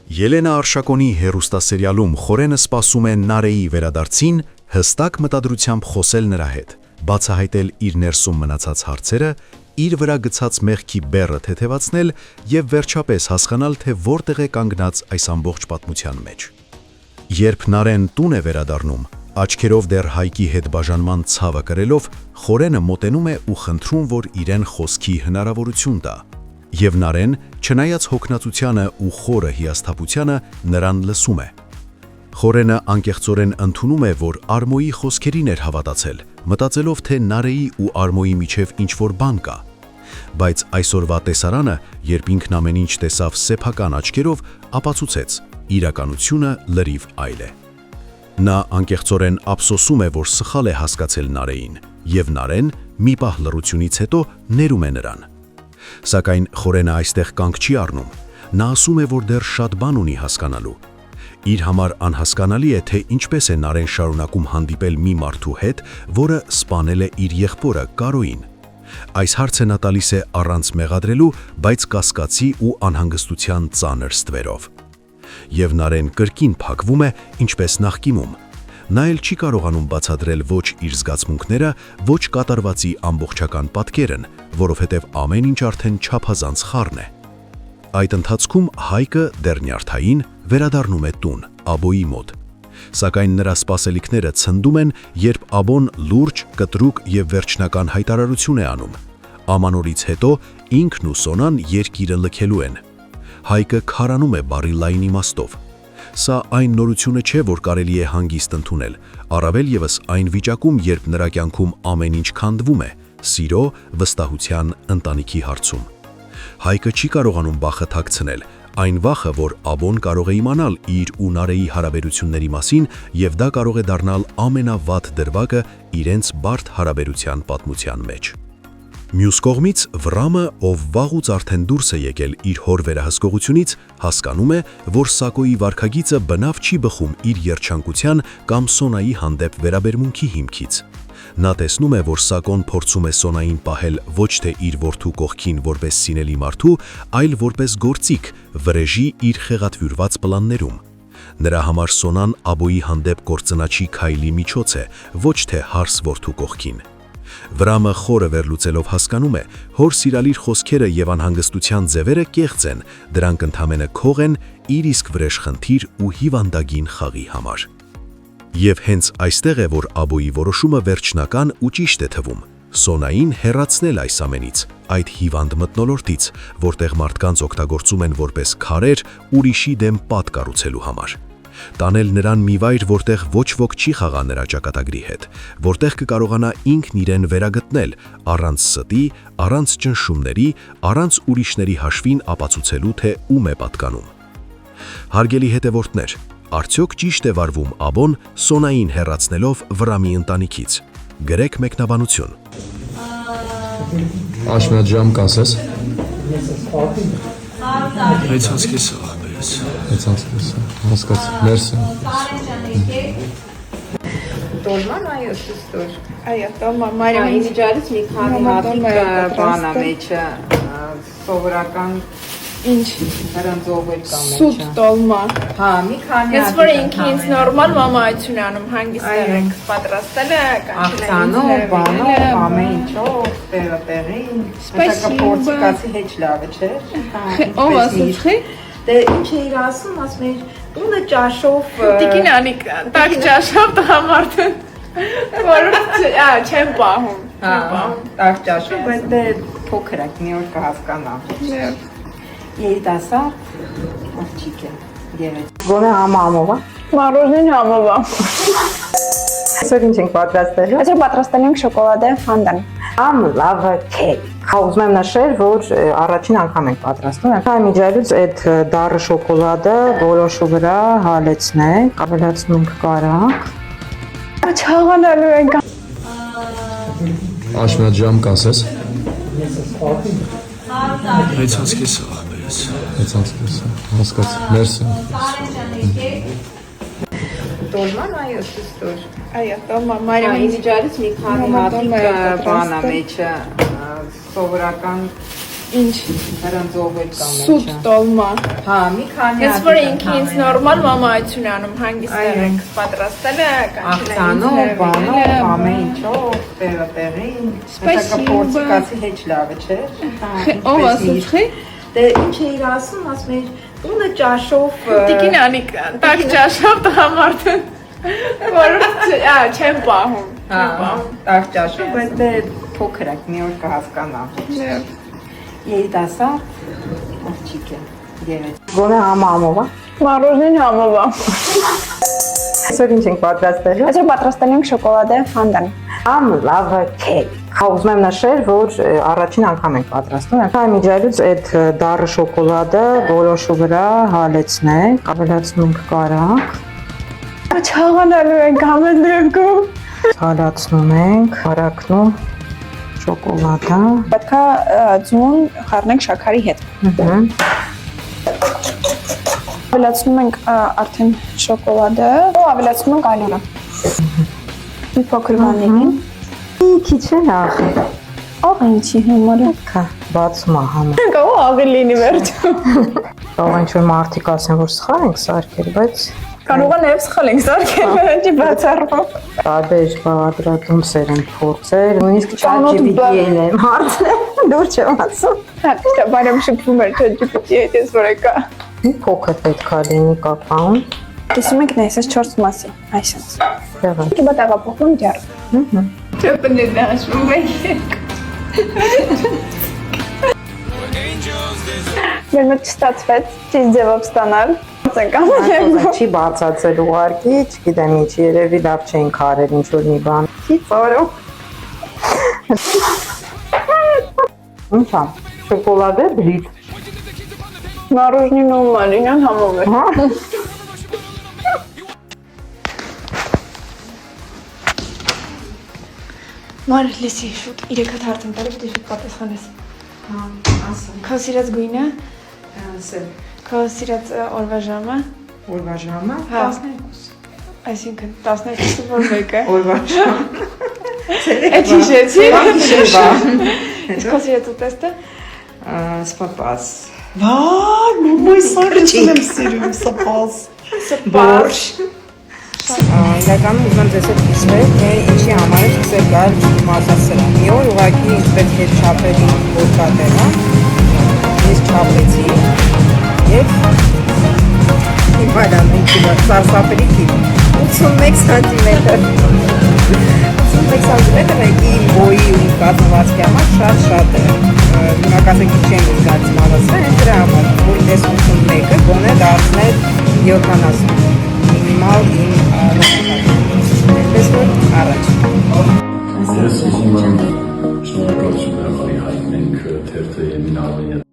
Ելենա Արշակոնի հեռուստասերիալում Խորենը սպասում է Նարեի վերադարձին, հստակ մտադրությամբ խոսել նրա հետ, բացահայտել իր ներսում մնացած հարցերը, իր վրա գցած մեղքի բեռը թեթևացնել եւ վերջապես հասկանալ, թե որտեղ է կանգնած այս ամբողջ պատմության մեջ։ Երբ Նարեն տուն է վերադառնում, աչքերով դեռ Հայկի հետ բաժանման ցավը կրելով, Խորենը մոտենում է ու խնդրում, որ իրեն խոսքի հնարավորություն տա։ Եվ Նարեն, չնայած հոգնածությանը ու խորը հիասթափությանը, նրան լսում է։ Խորենը անկեղծորեն ընդունում է, որ Արմոյի խոսքերին էր հավատացել, մտածելով, թե Նարեի ու Արմոյի միջև ինչ-որ բան կա։ Բայց այսօրվա տեսարանը, երբ ինքն ամեն ինչ տեսավ սեփական աչքերով, ապացուցեց, իրականությունը լրիվ այլ է։ Նա անկեղծորեն ափսոսում է, որ սխալ է հասկացել Նարեին, եւ Նարեն մի պահ լռությունից հետո ներում է նրան։ Սակայն Խորենը այստեղ կանգ չի առնում, նա ասում է, որ դեռ շատ բան ունի հասկանալու։ Իր համար անհասկանալի է, թե ինչպես է Նարեն շարունակում հանդիպել մի մարդու հետ, որը սպանել է իր եղբորը Կարոյին։ Այս հարցը նա տալիս է առանց մեղադրելու, բայց կասկածի ու անհանգստության ծանր ստվերով։ Եվ Նարեն կրկին փակվում է, ինչպես նախկինում։ Նա էլ չի կարողանում բացատրել ոչ իր զգացմունքները, ոչ կատարվածի ամբողջական պատկերն, որովհետև ամեն ինչ արդեն չափազանց խառն է։ Այդ ընթացքում Հայկը դեռ նյարդային վերադառնում է տուն, Աբոյի մոտ։ Սակայն նրա սպասելիքները ցնդում են, երբ Աբոն լուրջ, կտրուկ եւ վերջնական հայտարարություն է անում։ Ամանորից հետո ինքն ու Սոնան երկիրը լքելու են։ Հայկը քարանում է բառի լայն իմաստով։ Սա այն նորությունը չէ, որ կարելի է հանգիստ ընդունել, առավել ևս այն վիճակում, երբ նրա կյանքում ամեն ինչ քանդվում է, սիրո, վստահության, ընտանիքի հարցում։ Հայկը չի կարողանում վախը թաքցնել, այն վախը, որ Աբոն կարող է իմանալ իր ու Նարեի հարաբերությունների մասին եւ դա կարող է դառնալ ամենավատ դրվագը իրենց բարդ հարաբերության պատմության մեջ։ Մյուս կողմից Վրամը, ով վաղուց արդեն դուրս է եկել իր հոր վերահսկողությունից, հասկանում է, որ Սակոյի վարքագիծը բնավ չի բխում իր երջանկության կամ Սոնայի հանդեպ վերաբերմունքի հիմքից։ Նա տեսնում է, որ Սակոն փորձում է Սոնային պահել ոչ թե իր որդու կողքին որպես սինելի մարդու, այլ որպես գործիք, վրեժի իր խեղաթյուրված պլաններում։ Նրա համար Սոնան Աբոյի հանդեպ գործնաչի քայլի միջոց է, ոչ թե հարս որդու կողքին։ Վրամը խորը վերլուծելով հասկանում է, հոր սիրալիր խոսքերը եւ անհանգստության ձևերը կեղծ են, դրանք ընդամենը քող են իր իսկ վրեժ խնդիր ու հիվանդագին խաղի համար։ Եվ հենց այստեղ է, որ Աբոյի որոշումը վերջնական ու ճիշտ է թվում։ Սոնային հեռացնել այս ամենից, այդ հիվանդ մթնոլորտից, որտեղ մարդկանց օգտագործում են որպես քարեր ուրիշի դեմ պատ կառուցելու համար։ Տանել նրան մի վայր, որտեղ ոչ ոք չի խաղա նրա ճակատագրի հետ, որտեղ կկարողանա ինքն իրեն վերագտնել, առանց ստի, առանց ճնշումների, առանց ուրիշների հաշվին ապացուցելու, թե ում է պատկանում։ Հարգելի հետևորդներ, արդյոք ճիշտ է վարվում Աբոն Սոնային հեռացնելով Վրամի ընտանիքից։ Գրեք մեկնաբանություն։ Աշմետ ժամ կասես։ Հեծանցքես աղբերս։ Հեծանցքես, հասկաց, մերսի։ Տոլման այո, սուստոր։ Այո, տոլմա, Մարիամ Ինձ ջարից մի քանի հատիկ բան է մեջը, սովորական ինչ հրանձողել կա մեջը։ սուտ տոլմա։ Հա, մի քանի Ես որ ինքն ինձ նորմալ մամայություն անում, հանգստել ենք պատրաստել է, աղցանով, բանով, ամեն ինչով, տեղին։ Սպասիբա։ Պորտիկացի հետ լավ է, չէ՞։ Ով ասացի։ Դե ինչ էիր ասում, ասում էիր, տունը ճաշով։ Տիկին Անիկ, տակ ճաշով տղամարդը։ Որ չեմ պահում։ Հա, տակ ճաշով, բայց դե փոքր է, մի օր կհասկանամ։ Երիտասարդ աղջիկ է, գեղեցիկ։ Գոնե համամով, Մարոժին համովա։ Այսօր ինչ ենք պատրաստել։ Այսօր պատրաստել ենք շոկոլադե ֆանդան։ Լավ քեյք։ Ուզում եմ նշել, որ առաջին անգամ ենք պատրաստում։ Այն միջայլուց այդ դառը շոկոլադը որոշու վրա հալեցնենք, ավելացնենք կարակ։ Չաղանալու ենք։ Աշմետ ժամ կասես։ Հեծանցքես աղբերս։ Հեծանցքես, հասկաց, մերսի։ Տոլման այո, սուստոր։ Այո, տոլմա, Մարիամ Ինձ ջարից մի քանի հատիկ բան է մեջը, սովորական Ինչ Նրան զոհվել կամ սուտ տոլմա։ Հա, մի քանի Ես որ ինքը ինձ նորմալ մամայություն է անում, հանգիստներ ենք պատրաստել է, Աղցանով, բանով, ամեն ինչով, տեղին։ Սպասի պորտիկացի հեչ լավ է, չէ՞։ Ով ասացի։ Դե ինչ էիր ասում, ասում էիր, տունը ճաշով Տիկին Անիկ, տակ ճաշով տղամարդը։ Որ չեմ պահում։ Հա, տակ ճաշով, բայց դե փոքր եք, մի օր կհասկանա։ Երիտասարդ աղջիկ է, գեղեցիկ։ Գոնե համամով, Մարոժնին համովա։ Այսօր ինչ ենք պատրաստել։ Այսօր պատրաստել ենք շոկոլադե ֆանդան։ Ամ լավ քեյք։ Ուզում եմ նշել, որ առաջին անգամ ենք պատրաստում։ Այն միջայլուց այդ դառը շոկոլադը գոլոշու վրա հալեցնենք, ավելացնում ենք կարակ, Չաղանալու ենք ամեն դեպքում։ հալացնում ենք, կարակն ու շոկոլադը։ Պետքա ձուն խառնենք շաքարի հետ։ Ավելացնում ենք արդեն շոկոլադը, ու ավելացնում ենք այլոնը։ Մի փոքր վանիլին։ Քիչ է լավ։ Աղ ինչի համար է։ Կա, բացում է համը։ Կարող աղի լինի վերջում։ Կարող ինչ որ մարդիկ ասեն, որ սխալ ենք սարքել, բայց Կարող է նաև սխալ ենք սարքել, վերջի բացառվում։ տարբեր բաղադրատոմսեր են փորձել, նույնիսկ ChatGPT-ին եմ հարցնել, դուր չեմ ասում։ Հա, դա բարեմ շփվում էր ChatGPT-ի հետ, ես որ եկա։ Մի փոքր պետքա լինի կակաոն։ Տեսում եք, նայես չորս մասի, այսպես։ Եղա։ Կիբա տեղափոխվում ջար։ Չպնի դաշվում եք։ Մեր մոտ չստացվեց ճիշտ ձևով ստանալ։ Չի բացացել ուղարկի, չգիտեմ ինչ, երևի լավ չէին քարել ինչ որ մի բան։ Չի ծորով։ Ինչ է, շոկոլադե բլիթ։ Մարոժնին ու մարինան համով է։ Մար լիսի շուտ 3 հատ հարց եմ տալի, պետք է շուտ պատասխանես։ Հա, ասա։ Քո սիրած գույնը, Ասել։ քո սիրած օրվա ժամը, Օրվա ժամը Հա։ 12։ այսինքն 12-ը որ մեկը։ Օրվա ժամը։ Այդ հիշեցի։ Շեվա։ Քո սիրած ուտեստը, Սպապաս։ Վայ, մոյ սարճին եմ սիրում, սպաս։ բորշ։ Իրականում ուզում եմ ձեզ հետ կիսվել, թե ինչի համար է սկսել գալ մասասրան։ Մի օր ուղղակի պետք է չափերի որկատելա, ես չափեցի և հիմա դամ ինչի բար, սարսապերի թիվ, 81 սանտիմետր։ 81 սանտիմետր է իմ բոյի ու կազմվածքի համար շատ է։ Հիմա կասեք ինչ եմ ինքած մավասրել, են դրա համար, որ դես 81-ը գոնե դարձնել 70 մինիմալ իմ նկատի։ Այդպես որ առաջ։ Ես ուզում եմ շնորհակալություն հայտնենք թերթի Եմին Արմենիա